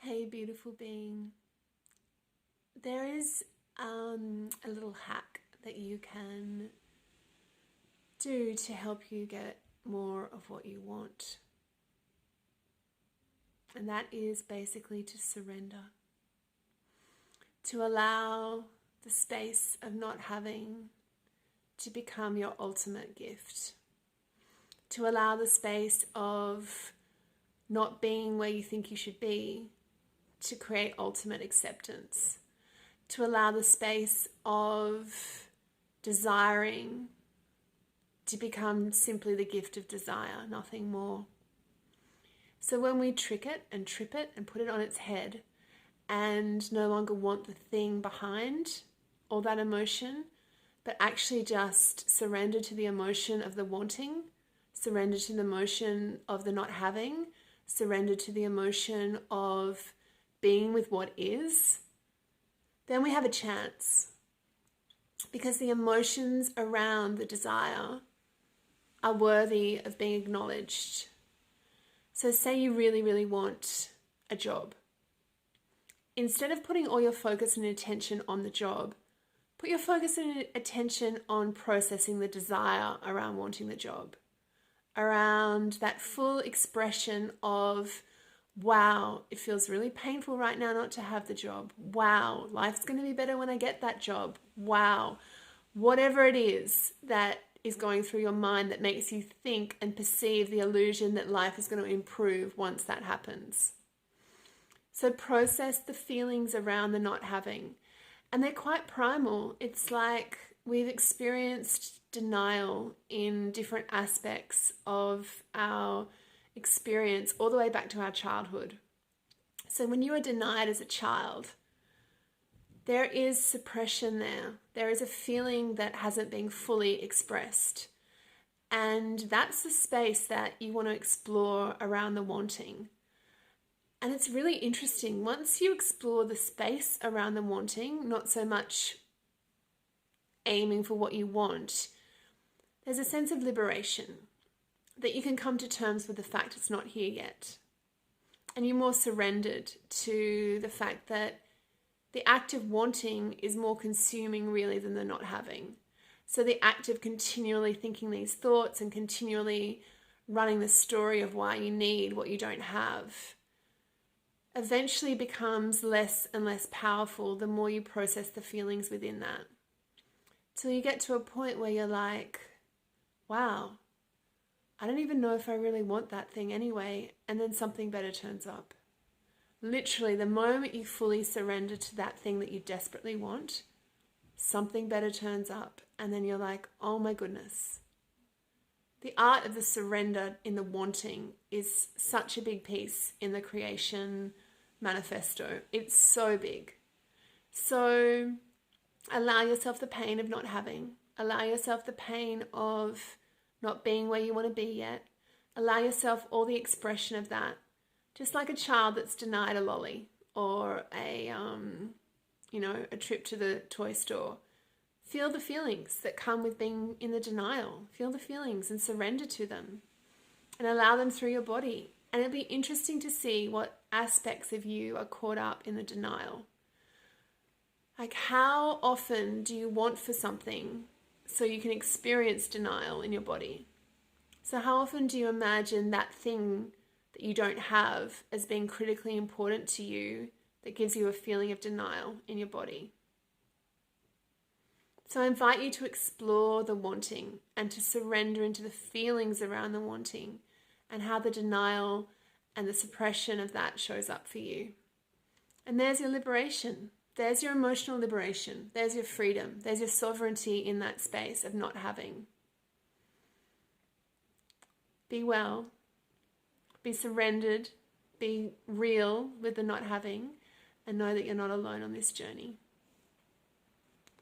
Hey, beautiful being. There is a little hack that you can do to help you get more of what you want. And that is basically to surrender, to allow the space of not having to become your ultimate gift, to allow the space of not being where you think you should be to create ultimate acceptance, to allow the space of desiring to become simply the gift of desire, nothing more. So when we trick it and trip it and put it on its head and no longer want the thing behind all that emotion, but actually just surrender to the emotion of the wanting, surrender to the emotion of the not having, surrender to the emotion of being with what is, then we have a chance. Because the emotions around the desire are worthy of being acknowledged. So say you really, really want a job. Instead of putting all your focus and attention on the job, put your focus and attention on processing the desire around wanting the job, around that full expression of, wow, it feels really painful right now not to have the job. Wow, life's going to be better when I get that job. Wow, whatever it is that is going through your mind that makes you think and perceive the illusion that life is going to improve once that happens. So process the feelings around the not having. And they're quite primal. It's like we've experienced denial in different aspects of our experience all the way back to our childhood. So when you are denied as a child, there is suppression there. There is a feeling that hasn't been fully expressed. And that's the space that you want to explore around the wanting. And it's really interesting. Once you explore the space around the wanting, not so much aiming for what you want, there's a sense of liberation that you can come to terms with the fact it's not here yet. And you're more surrendered to the fact that the act of wanting is more consuming really than the not having. So the act of continually thinking these thoughts and continually running the story of why you need what you don't have eventually becomes less and less powerful the more you process the feelings within that. Till you get to a point where you're like, wow, I don't even know if I really want that thing anyway, and then something better turns up. Literally, the moment you fully surrender to that thing that you desperately want, something better turns up, and then you're like, oh my goodness. The art of the surrender in the wanting is such a big piece in the creation manifesto. It's so big. So allow yourself the pain of not having. Allow yourself the pain of not being where you want to be yet. Allow yourself all the expression of that. Just like a child that's denied a lolly or a trip to the toy store. Feel the feelings that come with being in the denial. Feel the feelings and surrender to them and allow them through your body. And it'll be interesting to see what aspects of you are caught up in the denial. Like, how often do you want for something so you can experience denial in your body? So how often do you imagine that thing that you don't have as being critically important to you that gives you a feeling of denial in your body? So I invite you to explore the wanting and to surrender into the feelings around the wanting and how the denial and the suppression of that shows up for you. And there's your liberation. There's your emotional liberation. There's your freedom. There's your sovereignty in that space of not having. Be well. Be surrendered. Be real with the not having. And know that you're not alone on this journey.